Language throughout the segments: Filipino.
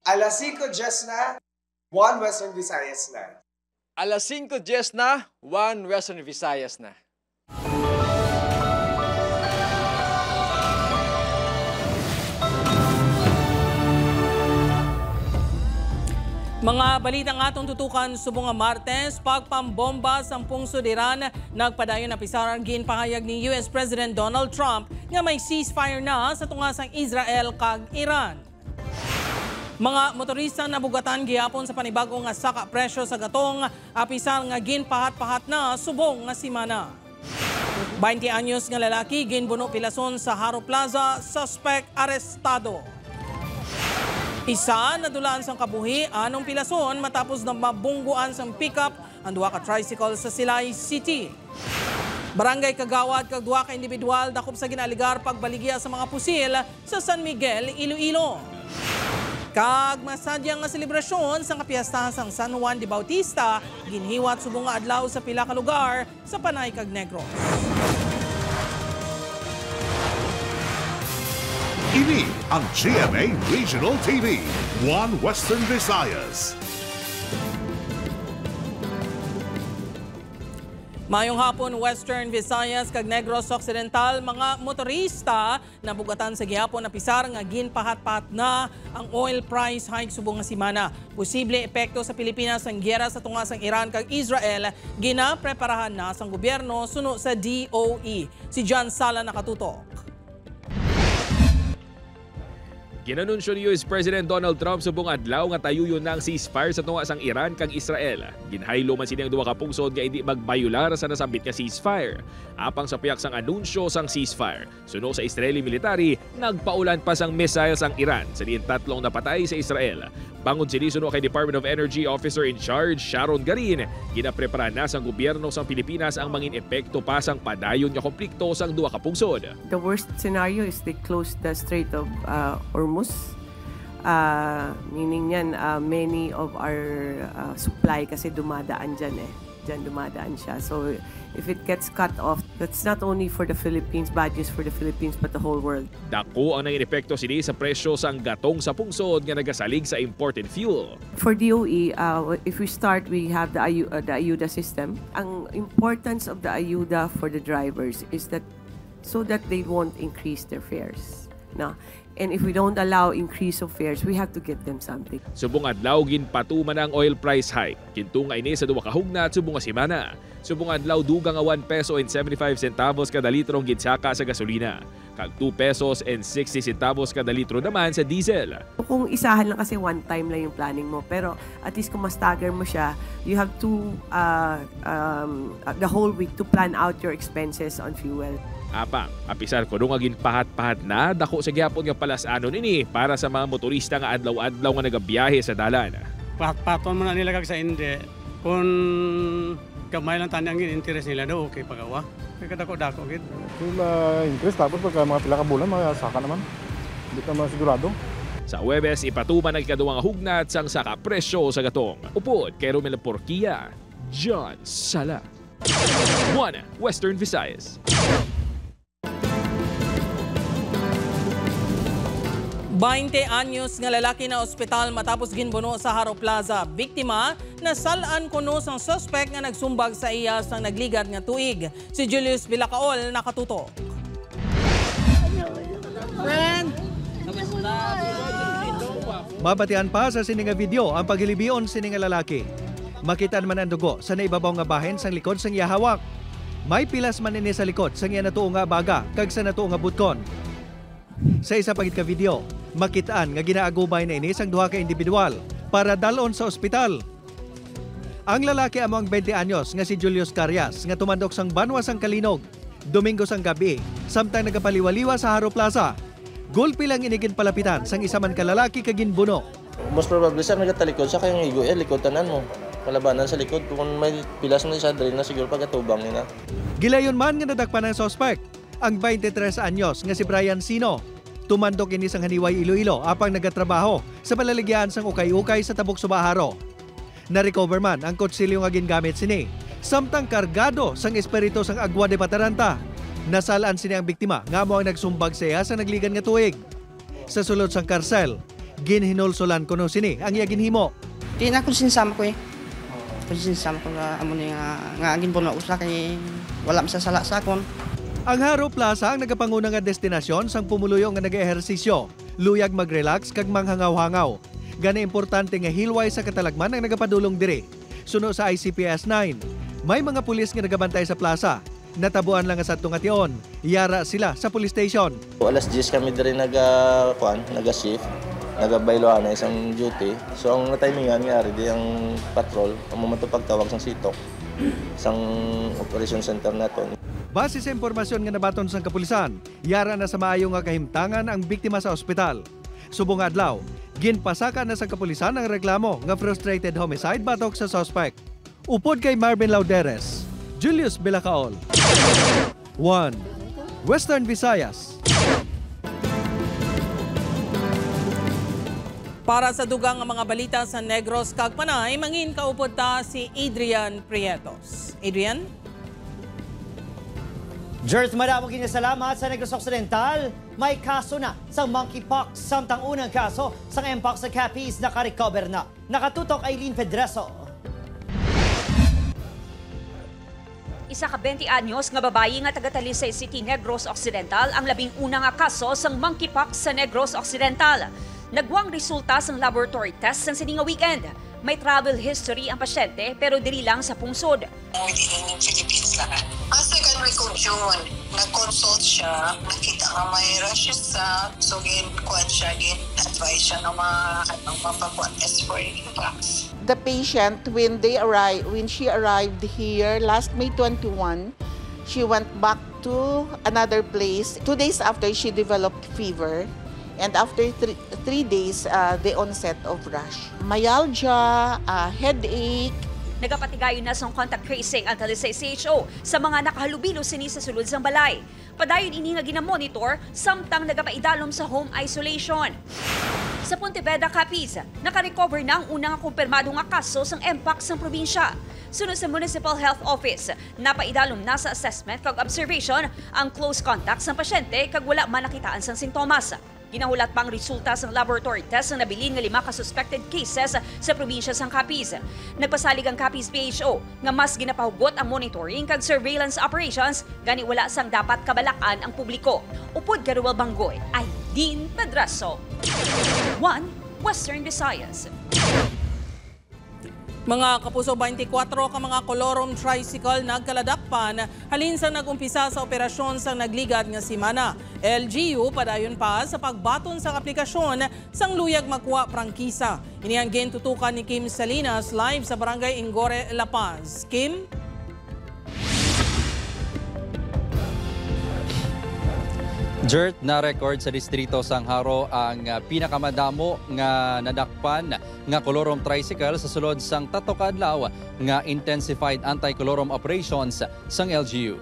Alas 5:10 na, 1 Western Visayas na. Alas 5:10 na, 1 Western Visayas na. Mga balitang atong tutukan subong nga Martes, pagpambomba sa pungsod Iran, nagpadayon na pisaran ginpahayag ni US President Donald Trump nga may ceasefire na sa tungasang Israel kag Iran. Mga motorista nabugatan gihapon sa panibagong nga saka presyo sa gatong, apisan nga ginpahat-pahat na subong nga simana. 20 anyos nga lalaki ginbuno pilason sa Haro Plaza, suspect arestado. Isa nadulaan sang kabuhi anong pilason matapos na mabungguan sang pickup ang duha ka tricycle sa Silay City. Barangay Kagawad kag duha ka individual dakop sa ginaligar pagbaligya sa mga pusil sa San Miguel, Iloilo. Kag masadyang nga selebrasyon sa kapiyastahan sang San Juan de Bautista ginhiwat subong nga adlaw sa pila ka lugar sa Panay kag Negros. Ini ang GMA Regional TV, 1 Western Visayas. Mayong hapon, Western Visayas kag Negros Occidental, mga motorista nabugatan sa gihapon na pisar nga ginpahat-pahat na ang oil price hike subong nga simana. Posible epekto sa Pilipinas ang giyera sa tungasang Iran kag Israel ginapreparahan na sang gobyerno suno sa DOE. Si John Sala nakatutok. Ginanunsyo ni US President Donald Trump subong adlaw nga tayuyon ng ceasefire sa tunga sang Iran kag Israel. Ginhaylo man sini ang duha ka pungsod nga hindi magbayular sa nasambit nga ceasefire. Apang sa piyak sang anunsyo sang ceasefire, suno sa Israeli military, nagpaulan pa sang missiles ang Iran sa diin tatlong napatay sa Israel. Bangod sini suno kay Department of Energy Officer in Charge Sharon Garin, ginaprepara na sang gobyerno sang Pilipinas ang mangin epekto pa sang padayon nga konflikto sang duha ka pungsod. The worst scenario is they close the Strait of Hormuz. Meaning yan, many of our supply kasi dumadaan dyan eh. Dyan dumadaan siya. So if it gets cut off, that's not only for the Philippines, bad news for the Philippines, but the whole world. Dako ang nangin epekto sini sa presyo sang gatong sa pungsod nga nagasalig sa imported fuel. For DOE, if we start, we have the ayuda system. Ang importance of the ayuda for the drivers is that so that they won't increase their fares. No? And if we don't allow increase of fares, we have to get them something. Subong adlaw ginpatuman ang oil price hike. Kintunga ini sa duwa ka hugnat subong nga semana. Subong adlaw dugang nga 1 peso and 75 centavos kada litrong ginsaka sa gasolina. Kag 2 pesos and 60 centavos kada litro naman sa diesel. Kung isahan lang kasi one time lang yung planning mo, pero at least kung ma-stagger mo siya, you have to the whole week to plan out your expenses on fuel. Apang, apisar ko nung aging pahat-pahat na dako sa gyapon nga palasanon ini para sa mga motorista nga adlaw-adlaw nga nagabiyahe sa dalan. Paton mo na nila kag sa hindi. Kung kamay lang tani ang interest nila daw, okay pagawa. Kaya kadako-dako gid. Kung interest tapos pagka mga pila ka bulan, mga saka naman. Hindi ka masigurado. Sa Huwebes, ipatuman ang ikaduwang hugnat sang saka presyo sa gatong. Upod kay Romel Porquia, John Sala. 1 Western Visayas. 20 anyos nga lalaki na ospital matapos ginbuno sa Haro Plaza. Biktima, nasalaan kuno sang suspect nga nagsumbag sa iya sang nagligad nga tuig. Si Julius Vilacaol nakatutok. Mabatian pa sa sininga video ang paghilibion sininga lalaki. Makitaan man ang dugo sa naibabaw nga bahin sang likod sang iya hawak. May pilas man ini sa likod sang iya natuo nga baga kag sa natuo nga butkon. Sa isa pagit ka video, makitaan nga ginaagubay na ini sang duha ka individual para dalon sa ospital. Ang lalaki amo ang 20 anyos nga si Julius Carias nga tumandok sang Banwa sang Kalinog, Domingo sang gabi, samtang nagapaliwaliwa sa Haro Plaza. Gulpi lang inigin palapitan sang isa man ka lalaki kaginbuno. Most probably sir, nagatalikod sa kayong igo, likod tanan mo. Palabanan sa likod, kung may pilas mo isa, dali na siguro pagkatubang nila. Gilayon man nga nadakpan ng suspect, ang 23 anyos nga si Brian Sino. Tumandok ini sang Haniway, Iloilo apang nagatrabaho sa palaligyan sang ukay-ukay sa Tabok Subaharo. Na-recover man ang kutsilyo nga gingamit sini, samtang kargado sang espiritu sang Agua de Pataranta. Nasalaan sini ang biktima nga amo ang nagsumbag sa iya sa nagligan nga tuig. Sa sulod sang karsel, Ginhinulsolan kuno sini ang iya ginhimo. Di na ko sinsama ko sinsama ko nga amo ni nga agin po na usa kay wala masasala sa akon. Ang Haro Plaza ang nagapanguna nga destinasyon sang pumuluyo nga nag-ehersisyo, luyag mag-relax kag manghangaw-hangaw. Gani importante nga hilway sa katalagman ang nagapadulong diri. Suno sa ICPS 9, may mga pulis nga nagabantay sa plaza. Natabuan lang sa tungation. Yara sila sa police station. Alas 10 kami diri naga-shift. Nagabayloan na isang duty. So ang timingan nga di ang patrol, ang momento pagtawag sang sitok. Isang operation center naton. Base sa impormasyon nga nabaton sang kapulisan, yara na sa maayo nga kahimtangan ang biktima sa ospital. Subong adlaw, ginpasakan na sa kapulisan ang reklamo nga frustrated homicide batok sa suspect. Upod kay Marvin Lauderes, Julius Bilacaol. 1. Western Visayas. Para sa dugang mga balita sa Negros kag Panay, mangin kaupod ta si Adrian Prietos. Adrian? Jert, madamo kinasalamat sa Negros Occidental. May kaso na sa monkeypox samtang unang kaso sa mpox sa Capiz nakarecover na. Nakatutok Aileen Pedreso. Isa ka 20 anyos nga babayi nga taga Talisay City, Negros Occidental ang labing una nga kaso sang monkeypox sa Negros Occidental. Nagwang resulta sang laboratory test sa sininga weekend. May travel history ang pasyente pero diri lang sa pungsod. Within Philippines lang. Second week of June, nag-consult siya, nakita nga may rashes sa, so gin-quad siya, gin-advise siya ng mga mapapag-test for mpox. The patient, when she arrived here last May 21, she went back to another place. 2 days after, she developed fever. And after 3 days, the onset of rash. Myalgia, headache. Nagapatigayon na sa contact tracing ang Talisay CHO sa mga nakahalubilo sini sa sulod sang balay. Padayon ini nga ginamonitor samtang nagapaidalom sa home isolation. Sa Pontevedra, Capiz, nakarecover na ang unang kumpirmado nga kaso sang mpox sa probinsya. Sunod sa Municipal Health Office, napaidalom na sa assessment kag observation ang close contacts ng pasyente kag wala man nakitaan sang sintomas. Ginahulat pang resulta sa laboratory test ng nabilin nga 5 ka suspected cases sa probinsya sang Capiz. Nagpasalig ang Capiz PHO nga mas ginapahugot ang monitoring kag surveillance operations gani wala sang dapat kabalakan ang publiko. Upod ka Ruel Banggoy, Aileen Pedreso. 1 Western Visayas. Mga kapuso, 24 ka mga kolorom tricycle nagkaladakpan halin sa nagumpisa sa operasyon sang nagligad nga simana. LGU padayon pa sa pagbaton sa aplikasyon sang luyag makuha prangkisa. Ini ang gintutukan ni Kim Salinas live sa Barangay Ingore, La Paz. Kim? Jert, na-record sa distrito sang Haro ang pinakamadamo nga nadakpan nga kolorom tricycle sa sulod sang 3 ka adlaw nga intensified anti-kolorom operations sang LGU.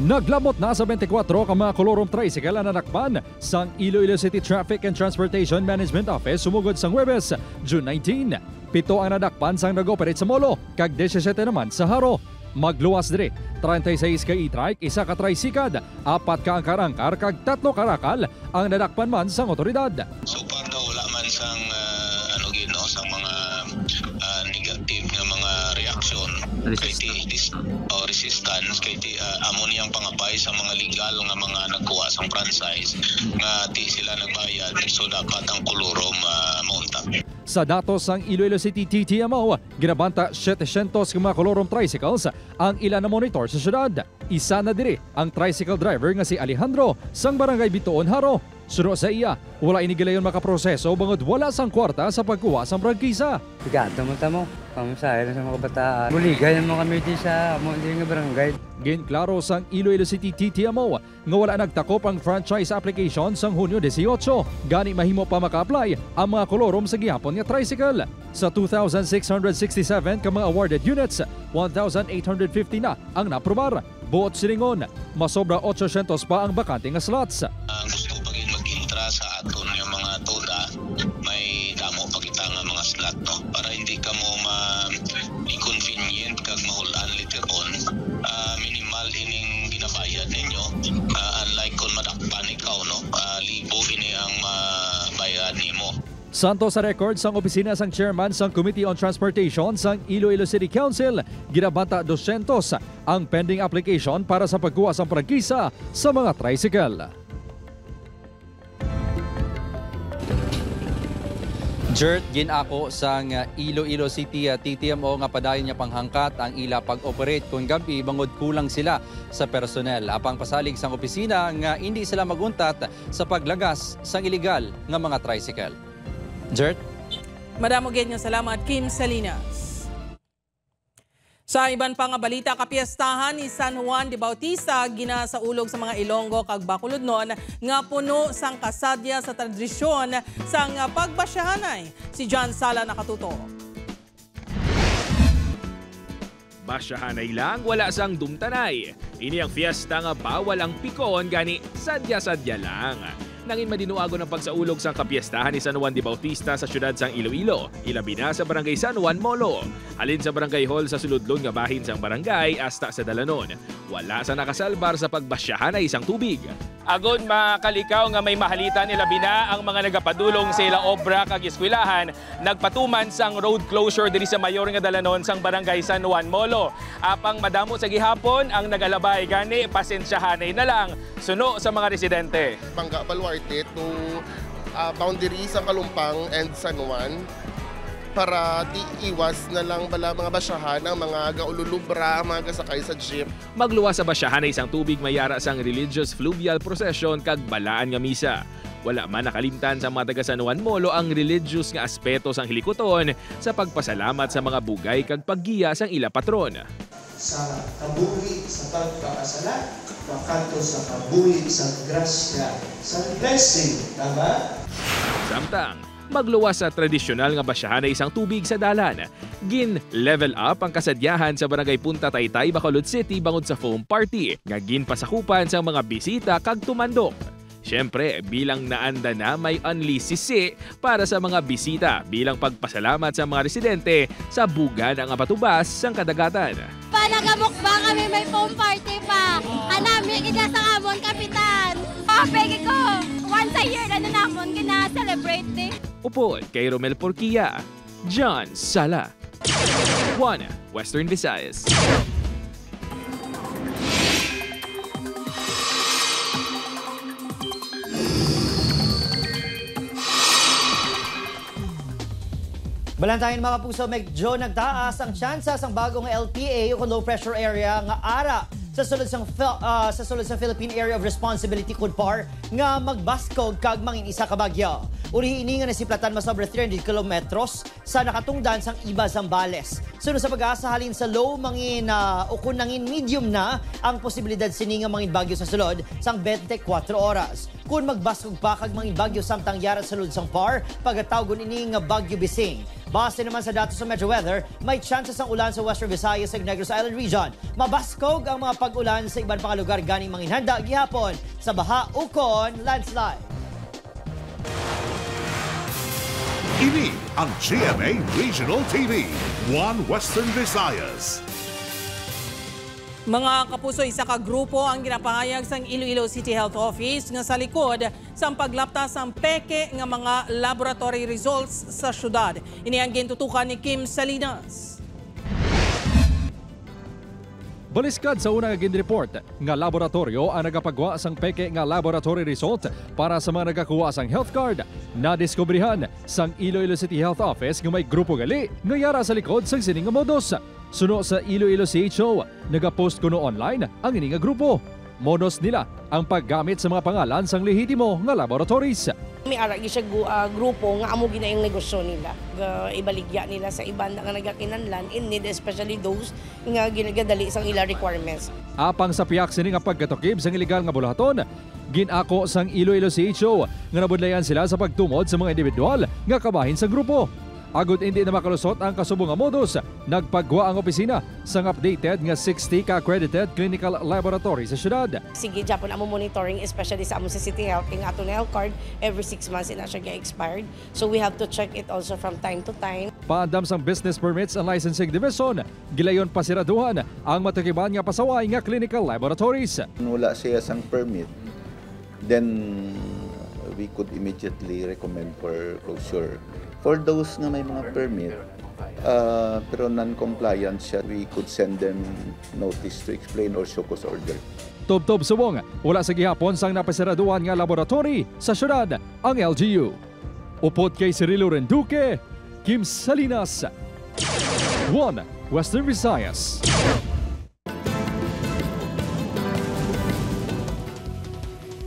Naglamot na sa 24 ka mga kolorom tricycle ang nadakpan sang Iloilo City Traffic and Transportation Management Office sumugod sang Huwebes, June 19. 7 ang nadakpan sang nag-operate sa Molo, kag 17 naman sa Haro. Magluwas dire, 36 ka e-trike, 1 ka tricycad, 4 ka angkar-angkar, kag 3 karakal ang nadakpan man sang otoridad. So far daw wala man sang sang mga negative nga mga reaksyon kay resistance kay amo niyang pangabay sa mga legal nga mga nagkuha sang franchise nga di sila nagbayad, so dapat ang kolorom maunta. Sa datos ng Iloilo City TTMO, ginabanta 700 ka mga kolorom tricycles ang ilan na monitor sa syudad. Isa na diri ang tricycle driver nga si Alejandro sang Barangay Bituon, Haro. Suno sa iya, wala inigilayon makaproseso bangod wala sang kwarta sa pagkuha sang prangkisa. Sigado mo tamo, pamusahe sa mga kabataan. Buligay mo kami di sa nga barangay. Ginklaro sang Iloilo City TTMO nga wala nagtakop ang franchise application sang Hunyo 18. Gani mahimo pa maka-apply ang mga kolorom sa gihapon nga tricycle. Sa 2,667 ka mga awarded units, 1,850 na ang naprobar. Buot silingon, masobra 800 pa ang bakante nga slots. Gusto pagin mag-intra sa aton yung mga toda, may damo pa kita nga mga slot, no? Para hindi ka mo ma-inconvenient kag mahulaan later on. Minimal ining ginabayad ninyo, unlike kung madakpan ikaw, no? Libo nimo. Santo sa record sang opisina sang chairman sang Committee on Transportation sang Iloilo City Council, ginabanta 200 ang pending application para sa pagkuha sang prangkisa sa mga tricycle. Jert, ginako sang Iloilo City TTMO nga padayon niya panghangkat ang ila pag-operate kung gabi bangod kulang sila sa personnel. Apang pasalig sang opisina nga hindi sila maguntat sa paglagas sang illegal nga mga tricycle. Jert? Madamo gid nga salamat, Kim Salinas. Sa iban pa nga balita, kapiestahan ni San Juan de Bautista ginasaulog sa mga Ilonggo kag Bacolodnon nga puno sang kasadya sa tradisyon sang pagbasyahanay. Si John Sala nakatuto. Basyahanay lang, wala sang dumtanay. Ini ang fiesta nga bawal ang pikon gani sadya-sadya lang. Nangin madinuago ng pagsaulog sang kapiestahan ni San Juan de Bautista sa syudad sang Iloilo, ilabi na sa barangay San Juan Molo. Halin sa barangay hall sa suludlon nga bahin sang barangay hasta sa Dalanon. Wala sa nakasalbar sa pagbasyahanay sang tubig. Agon makalikaw nga may mahalitan ilabi na ang mga nagapadulong sa ila obra kag eskwelahan, nagpatuman sang road closure diri sa mayor nga Dalanon sang barangay San Juan Molo. Apang madamo sa gihapon ang nagalabay gani pasensyahanay na lang suno sa mga residente. Bangga Baluarte to boundary sa Kalumpang and San Juan para di iwas na lang bala mga basyahan ang mga gaululubra, mga gasakay sa jeep. Magluwas sa basyahan ay isang tubig mayara sang religious fluvial procession kag balaan nga misa. Wala man nakalimtan sa mga taga San Juan Molo ang religious nga aspeto sang hilikoton sa pagpasalamat sa mga bugay kag paggiya sang ila patron. Sa kabuhi sa pagpapasala, makanto sa kabuhi sa grasya, sa blessing, tama? Samtang, magluwas sa tradisyonal nga basyahan ay isang tubig sa dalan. Gin-level up ang kasadyahan sa barangay Punta Taytay, Bacolod City bangod sa foam party, nga ginpasakupan sa mga bisita kag tumandok. Siyempre, bilang naanda na may only sisi para sa mga bisita bilang pagpasalamat sa mga residente sa bugan ang patubas sang kadagatan. Nagamukbang kami, may foam party pa. Anami, kita sa amon, kapitan. Pegi ko, once a year, namon, gina-celebrate eh. Upod kay Romel Porquilla, John Sala, One Western Visayas. Balantayin mga puso, medyo nagtaas ang tsansa sang bagong LPA o low pressure area nga ara sa sulod sa Philippine Area of Responsibility KUDPAR nga magbaskog kag mangin isa ka bagyo. Uri ini nga nasiplatan masobra 300 kilometros sa nakatungdan sang iba Zambales. Sunod sa pag-asa halin sa low mangin o kun nangin medium na ang posibilidad sini nga mangin bagyo sa sulod sang 24 oras. Kung magbaskog pa kag mangin bagyo samtang yara sa sulod sang PAR pagkatawgon ini nga bagyo Bising. Base naman sa datos sa Metro Weather, may chances ng ulan sa Western Visayas ug Negros Island Region. Mabaskog ang mga pag-ulan sa iban pang lugar ganing manginhanda gihapon sa baha ukon landslide. Ini ang GMA Regional TV, One Western Visayas. Mga kapuso, isa ka grupo ang ginapahayag sang Iloilo City Health Office nga sa likod sa paglaptas ang peke nga mga laboratory results sa syudad. Ini ang gintutukan ni Kim Salinas. Baliskad sa unang report nga laboratorio ang nagapagwa sang peke nga laboratory result para sa mga nagakuha sang health card. Nadiskubrihan sang Iloilo City Health Office nga may grupo gali nga yara sa likod sang sining nga modus. Suno sa Iloilo CHO, nagapost kuno online ang ini nga grupo. Modus nila ang paggamit sa mga pangalan sang lehitimo nga laboratories. May aragi siya grupo nga amo gina yung negosyo nila. Ibaligya nila sa iban nga nagakinanlan in need, especially those nga ginagadali sang ila requirements. Apang sa piyak sini nga pagkatukib sang illegal nga bulahaton, ginako sang Iloilo CHO nga nabudlayan sila sa pagtumod sa mga individual nga kabahin sa grupo. Agud hindi na makalusot ang kasubong nga modus, nagpagwa ang opisina sang updated nga 60 ka-accredited clinical laboratory sa syudad. Sige, Japon amo monitoring, especially sa amo sa City Health, yung ato na health card, every 6 months ina siya expired. So we have to check it also from time to time. Paandam sang Business Permits and Licensing Division, gilayon pasiraduhan ang matukiban nga pasaway nga clinical laboratories. Wala siya sang permit, then we could immediately recommend for closure. For those nga may mga permit, pero non-compliant siya, we could send them notice to explain or show cause order. Tubtob subong, wala sa gihapon sang napasaraduan nga laboratory sa syudad ang LGU. Upod kay Cirilo Renduque, Kim Salinas, One Western Visayas.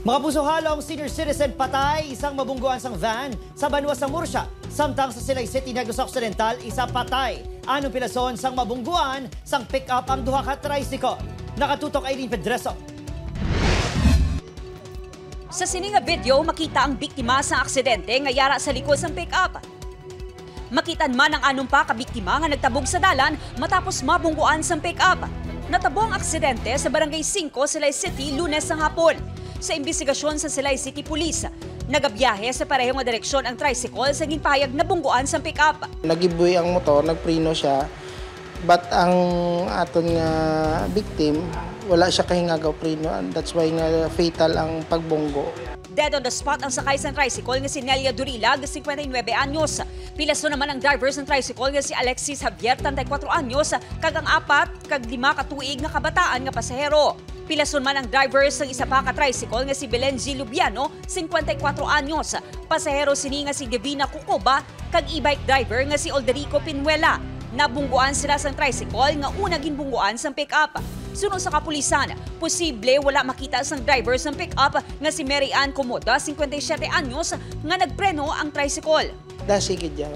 Mga puso, halong senior citizen patay, isang mabungguan sang van sa Banwa sa Murcia. Samtang sa Silay City, Negros Occidental, isa patay. Anong pilason sang mabungguan sang pick-up ang duha ka tricycle? Nakatutok Aileen Pedreso. Sa sininga video, makita ang biktima sa aksidente nga yara sa likod ng pick-up. Makitan man ang anong pa kabiktima nga nagtabog sa dalan matapos mabungguan sa pick-up. Natabo ang aksidente sa Barangay 5, Silay City, Lunes ng hapon. Sa imbestigasyon sa Silay City Police, nagabiyahe sa parehong direksyon ang tricycle sa ginpahayag na bungguan sa pick-up. Nagibuhi ang motor, nagpreno siya, but ang aton nga victim, wala siya kahingagaw preno, and that's why nga fatal ang pagbunggo. Dead on the spot ang sakay sa tricycle nga si Nelia Durilag, 59 anyos. Pilaso naman ang driver ng tricycle nga si Alexis Javier, 34 anyos, kag ang 4 kag 5 katuig nga kabataan nga pasahero. Pilason man ang driver ng isa pa ka tricycle nga si Belen G. Lubiano, 54 anyos. Pasahero sini nga si Divina Cucoba, kag e-bike driver nga si Olderico Pinuela. Nabungguan sila sa tricycle nga una ginbungguan sa pick-up. Suno sa kapulisan, posible wala makita sa driver sa pick-up nga si Mary Ann Comoda, 57 anyos, nga nagpreno ang tricycle. Dasigid yan.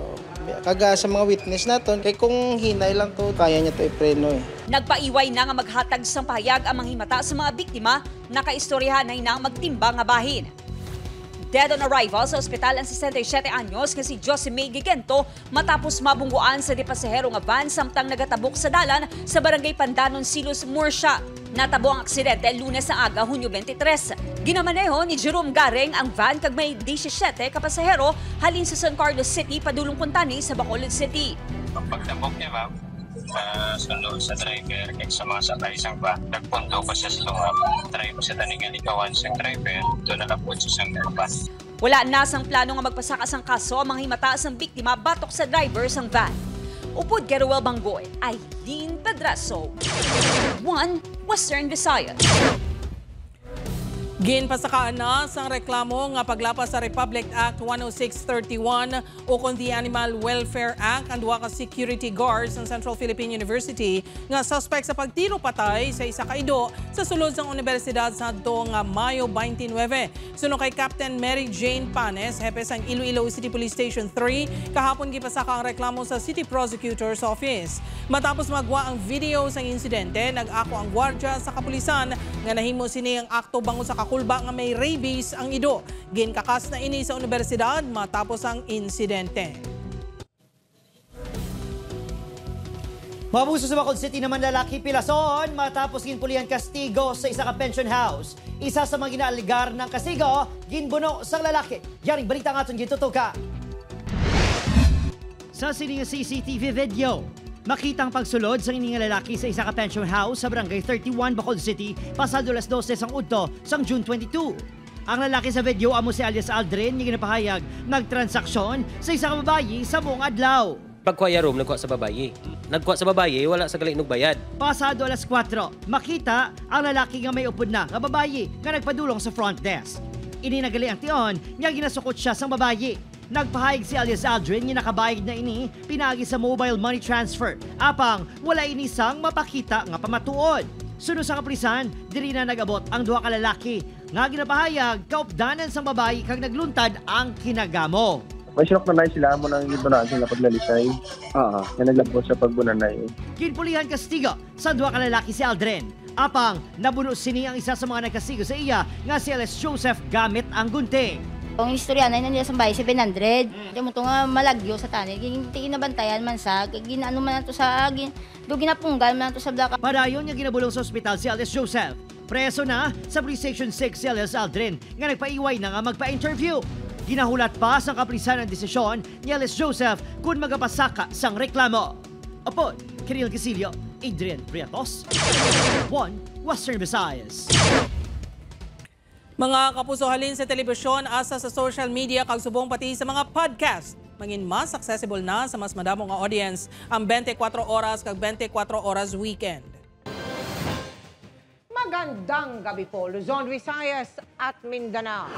Kaga sa mga witness naton, kay kung hinay lang to, kaya niya to ipreno eh. Nagpaiway na nga maghatag sa pahayag ang manghimata sa mga biktima, nakaistoryahan na inang magtimba nga bahin. Dead on arrival sa ospital ang 67 anyos nga si Josemay Gigento matapos mabungguan sa pasahero nga van samtang nagatabok sa dalan sa Barangay Pandanon, Silos, Murcia. Natabo ang aksidente Lunes sa aga, Hunyo 23. Ginamaneho ni Jerome Gareng ang van kag may 17 ka pasahero halin sa San Carlos City padulong Puntani sa Bacolod City. Ang pagtabok niya, ma'am, sunod sa driver kaya sa mga sakay isang van. Nagpunto ko siya sa lungap. Try mo sa taningan ikawan sa driver, doon na lapod siya sa van. Wala na sang plano nga magpasakas ang kaso ang manghimata sang biktima batok sa driver sang van. Upod Geruel Banggoy, Aileen Pedraso, One Western Visayas. Ginpasakaan na sang reklamo nga paglapas sa Republic Act 10631 o kon the Animal Welfare Act ang duha ka security guards ng Central Philippine University nga suspect sa pagtiro patay sa isa ka ido sa sulod sang universidad sa adtong Mayo 29. Suno kay Captain Mary Jane Panes, hepe sang Iloilo City Police Station 3, kahapon gipasaka ang reklamo sa City Prosecutor's Office. Matapos magwa ang video sang insidente, nag-ako ang gwardya sa kapulisan nga nahimo sini ang akto bango sa kulba nga may rabies ang ido. Ginkakas na ini sa universidad matapos ang insidente. Mabuso sa Bacolod City naman lalaki pilason matapos ginpulihan kastigo sa isa ka pension house. Isa sa mga ginaaligar ng kastigo, ginbuno sang lalaki. Yaring balita nga itong gitutuka. Sa sining CCTV video, makita ang pagsulod sa ining lalaki sa isa ka pension house sa Barangay 31, Bacolod City, pasado alas 12 sang udto sang June 22. Ang lalaki sa video amo si alias Aldrin, nga ginapahayag nagtransaksyon sa isa ka babayi sa buong adlaw. Pagkuha room, nagkuha sa babayi. Nagkuha sa babayi, wala sa galing bayad. Pasado alas 4, makita ang lalaki nga may upod na nga babayi nga nagpadulong sa front desk. Ini nagali ang tion nga ginasukot siya sang babayi. Nagpahayag si alias Aldrin nga nakabayad na ini pinagi sa mobile money transfer. Apang wala ini sang mapakita nga pamatuod. Sunod sa kapulisan, diri na nag-abot ang duha ka lalaki nga ginapahayag kaupdanan sang babayi kag nagluntad ang kinagamo. May sinok na sila mo nang gibunaan sila paglalisay. Nga naglabot sa pagbunanay. Ginpulihan kastigo sa duha ka lalaki si Aldrin. Apang nabuno sini ang isa sa mga nagkastigo sa iya nga si alias Joseph gamit ang gunting. Ang istorya na nila sa bahay 700. Di mo ito nga malagyo sa tani. Ginabantayan man sa, ginano man ito sa, ginapunggal man ito sa blaka. Padayon niya ginabulong sa ospital si alias Joseph. Preso na sa Police Station 6 si alias Aldrin nga nagpaiway na nga magpa-interview. Ginahulat pa sa kapulisan ang desisyon ni alias Joseph kung magapasaka sang reklamo. Apod, Kiril Casilio, Adrian Prietos, One Western Visayas. Mga kapuso, halin sa telebisyon, asa sa social media, kag subong pati sa mga podcast. Mangin mas accessible na sa mas madamong nga audience ang 24 oras kag 24 oras weekend. Magandang gabi po, Luzon, Visayas at Mindanao.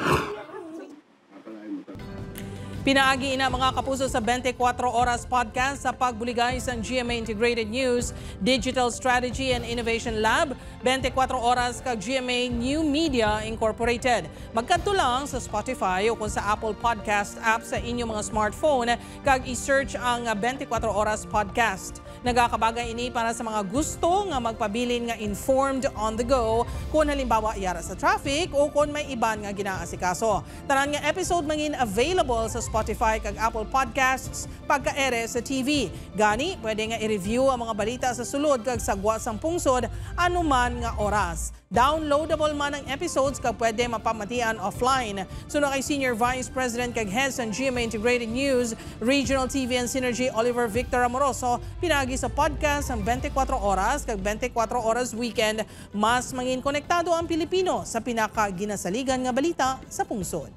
Pinaagi ina mga kapuso sa 24 Oras Podcast sa pagbuligay sa GMA Integrated News, Digital Strategy and Innovation Lab, 24 Oras kag GMA New Media Incorporated. Magkadto lang sa Spotify o kung sa Apple Podcast app sa inyong mga smartphone kag i-search ang 24 Oras Podcast. Nagakabagay ini para sa mga gusto nga magpabilin nga informed on the go kung halimbawa yara sa traffic o kung may iban nga ginaasikaso. Tanan nga episode mangin available sa Spotify kag Apple Podcasts pagka-ere sa TV. Gani, pwede nga i-review ang mga balita sa sulod kag sagwa sang pungsod anuman nga oras. Downloadable man ang episodes kag pwede mapamatian offline. Suna kay Senior Vice President kag Head sa GMA Integrated News, Regional TV and Synergy Oliver Victor Amoroso, pinagi sa podcast ang 24 oras kag 24 oras weekend, mas mangin konektado ang Pilipino sa pinaka-ginasaligan nga balita sa pungsod.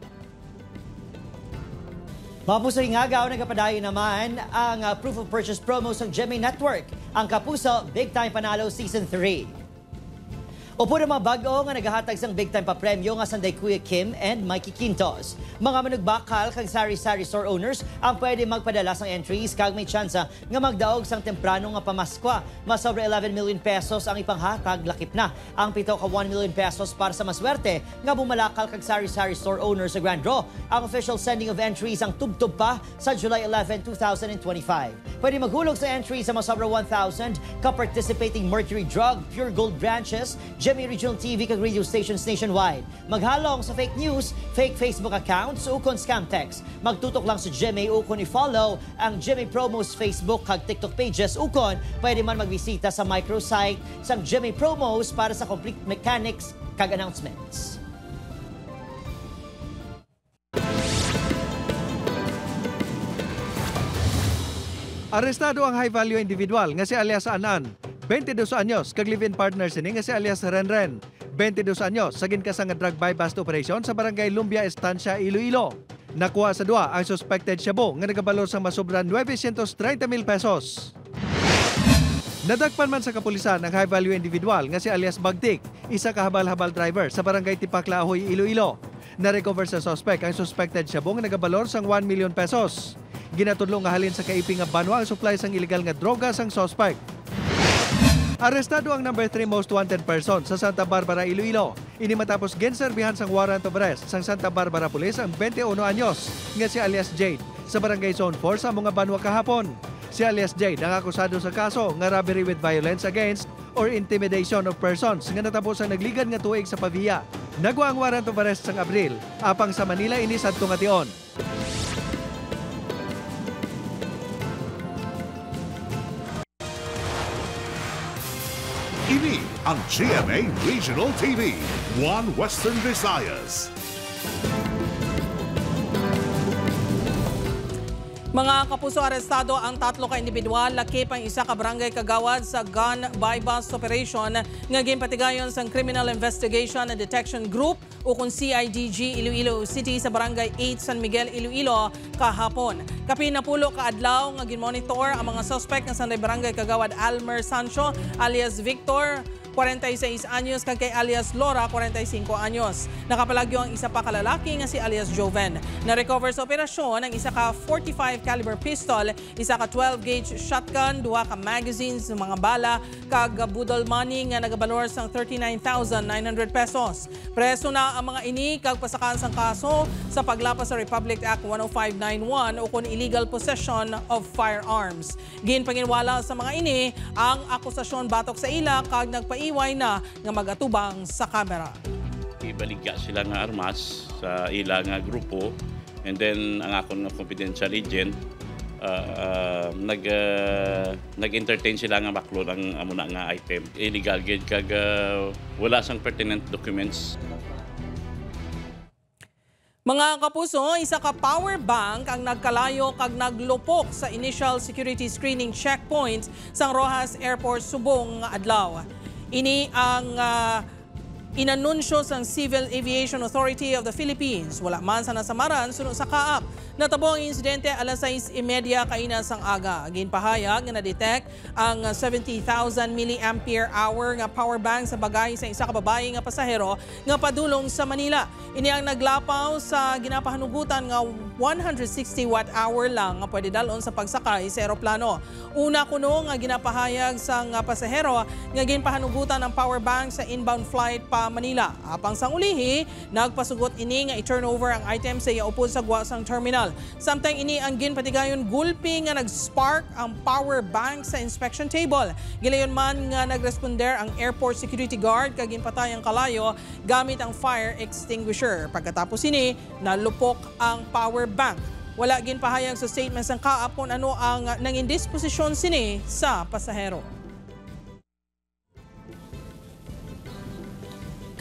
Mapuso'y nga gaw nagkapadayo naman ang Proof of Purchase promo sa GMA Network, ang Kapuso Big Time Panalo Season 3. Upo na mga bago nga naghahatag sang big time pa premyo nga sanday Kuya Kim and Mikey Quintos. Mga manugbakal kag sari-sari store owners ang pwede magpadala sang entries kag may tsansa nga magdaog sang temprano nga pamaskwa. Mas sobre 11 million pesos ang ipanghatag, lakip na ang 7 ka 1 million pesos para sa maswerte nga bumalakal kag sari-sari store owners sa Grand Draw. Ang official sending of entries ang tubtub pa sa July 11, 2025. Pwede maghulog sa entries sa mas sobre 1,000 ka-participating Mercury Drug, Pure Gold branches, GMA Regional TV kag radio stations nationwide. Maghalong sa fake news, fake Facebook accounts o kon scam text. Magtutok lang sa GMA o kon i-follow ang GMA Promos Facebook kag TikTok pages o kon pwede man magbisita sa microsite sang GMA Promos para sa complete mechanics kag announcements. Arestado ang high-value individual nga si alias Anan. 22 anyos, kag live-in partner sini nga si alias Renren. 22 anyos, sagin ka sa nga drug buy-bust operation sa barangay Lumbia Estancia, Iloilo. Nakuha sa duwa ang suspected shabu nga nagabalor sa masubran 930,000 pesos. Nadagpan man sa kapulisan ang high-value individual nga si alias Bagtik, isa ka habal-habal driver sa barangay Tipakla, Ahoy, Iloilo. Na-recover sa suspect ang suspected shabu nga nagabalor sang 1 million pesos. Ginatudlo nga halin sa kaiping nga banwa ang supply sang illegal nga droga sang suspect. Arestado ang number 3 most wanted person sa Santa Barbara, Iloilo. Ini matapos ginserbihan sang warrant of arrest sang Santa Barbara Police ang 21 anyos nga si alias Jade sa barangay Zone 4 sa mga banwa kahapon. Si alias Jade ang akusado sa kaso nga robbery with violence against or intimidation of persons nga natapos ang nagligad nga tuig sa Pavia. Nagwa ang warrant of arrest sang Abril, apang sa Manila ini sadto nga tion. Ini ang GMA Regional TV, One Western Visayas. Mga kapuso, arestado ang 3 ka individual, lakip ang isa ka barangay kagawad sa gun buy-bust operation nga ginpatigayon sa Criminal Investigation and Detection Group o kung CIDG Iloilo City sa barangay 8 San Miguel, Iloilo kahapon. Kapin na pulo ka adlaw nga ginmonitor ang mga suspect nga sanday barangay kagawad Almer Sancho alias Victor, 46 anyos, kag kay alias Laura, 45 anyos. Nakapalagyo ang isa pa kalalaki nga si alias Joven. Na-recover sa operasyon ang isa ka 45 caliber pistol, isa ka 12-gauge shotgun, 2 ka magazines ng mga bala, kag budol money nga nagabalor sang 39,900 pesos. Preso na ang mga ini kag pasakan sang kaso sa paglapas sa Republic Act 10591 o kung illegal possession of firearms. Ginpanginwala sa mga ini ang akusasyon batok sa ila kag nagpaiway na nga magatubang sa kamera. Ibaligya sila nga armas sa ila nga grupo, and then ang akon nga confidential agent nag-entertain sila nga baklod ang amuna nga item. Illegal gid kag wala sang pertinent documents. Mga kapuso, isa ka power bank ang nagkalayo kag naglupok sa initial security screening checkpoint sa Rojas Airport subong nga adlaw. Ini ang Inanunsyo sang Civil Aviation Authority of the Philippines. Wala man sa nasamaran sunod sa kaap. Natabo ang insidente alas 6:30 kaina sang aga. Ginpahayag nga na-detect ang 70,000 mAh nga power bank sa bagay sa isa ka babae nga pasahero nga padulong sa Manila. Ini ang naglapaw sa ginapahanugutan nga 160 watt-hour lang nga pwede dalon sa pagsakay sa eroplano. Una kuno nga ginapahayag sang pasahero nga ginpahanugutan ang power bank sa inbound flight pa Manila. Apang sang ulihi, nagpasugot ini nga i-turnover ang item sa iaupod sa guwasang terminal. Samtang ini ang ginpatigayon gulpi nga nag-spark ang power bank sa inspection table. Gilayon man nga nagresponder ang airport security guard kag ginpatay ang kalayo gamit ang fire extinguisher. Pagkatapos ini, nalupok ang power bank. Wala ginpahayag sa statement sang kaap kung ano ang nangindisposisyon sini sa pasahero.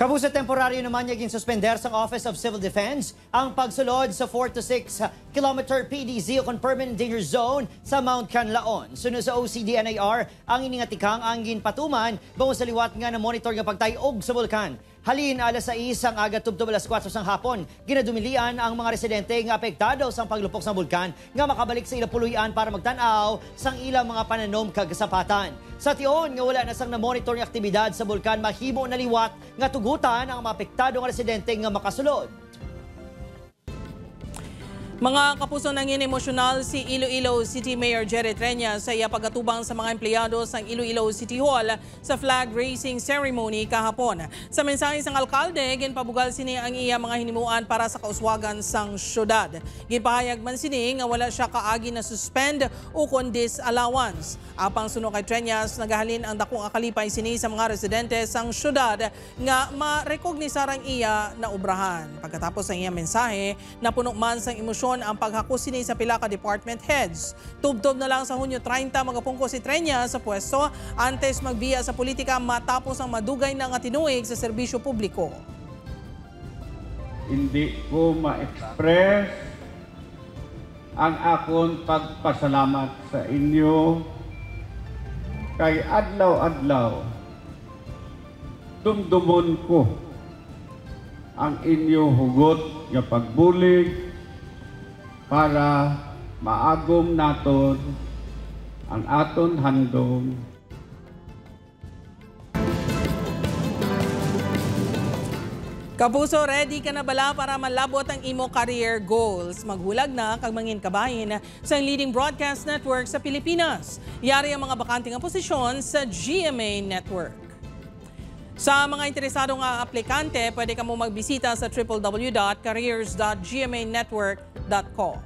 Kabusa temporaryo naman niya ginsuspender sa Office of Civil Defense ang pagsulod sa 4 to 6 kilometer PDZ o Permanent Danger Zone sa Mount Canlaon. Sunod sa OCDNIR, ang iningatikang ang ginpatuman bango sa liwat nga na monitor nga pagtayog sa bulkan. Halin alas 6 ang aga tubtob alas 4 sang hapon, ginadumilian ang mga residente nga apektado sa paglupok sa bulkan nga makabalik sa ilang puluyan para magtanaw sang ilang mga pananom kag kasapatan. Sa tion nga wala na sang na-monitor nga aktibidad sa bulkan, mahimo na liwat nga tugutan ang mga apektado nga residente nga makasulod. Mga kapuso, nangin emosyonal si Iloilo City Mayor Jerry Treñas sa iya pagkatubang sa mga empleyado sa Iloilo City Hall sa flag raising ceremony kahapon. Sa mensahe sang alkalde, ginpabugal sini ang iya mga hinimuan para sa kauswagan sang syudad. Ginpahayag man sini nga wala siya kaagi na suspend o kon disallowance. Apang suno kay Treñas, nagahalin ang dakong akalipay sini sa mga residente sang syudad nga ma-recognisarang iya na obrahan. Pagkatapos ang iya mensahe, napuno man sang emosyon ang paghakus sini sa pila ka department heads. Tubtob na lang sa Hunyo 30 magapungko si Treñas sa pwesto antes magbiya sa politika matapos ang madugay na nga tinuig sa serbisyo publiko. Hindi ko ma-express ang akong pagpasalamat sa inyo kay adlaw-adlaw dumdumon ko ang inyo hugot nga pagbulig para maagom naton ang aton handom. Kapuso, ready ka na bala para malabot ang imo career goals? Maghulag na kag mangin kabahin sa leading broadcast network sa Pilipinas. Yari ang mga bakanting posisyon sa GMA Network. Sa mga interesado nga aplikante, pwede ka mo magbisita sa www.careers.gmanetwork.com.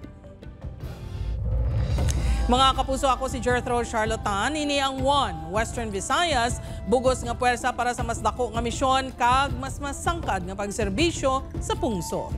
Mga kapuso, ako si Jethro Charlotan. Ini ang One Western Visayas, bugos nga puwersa para sa mas dako nga misyon kag mas masangkad nga pagserbisyo sa pungsod.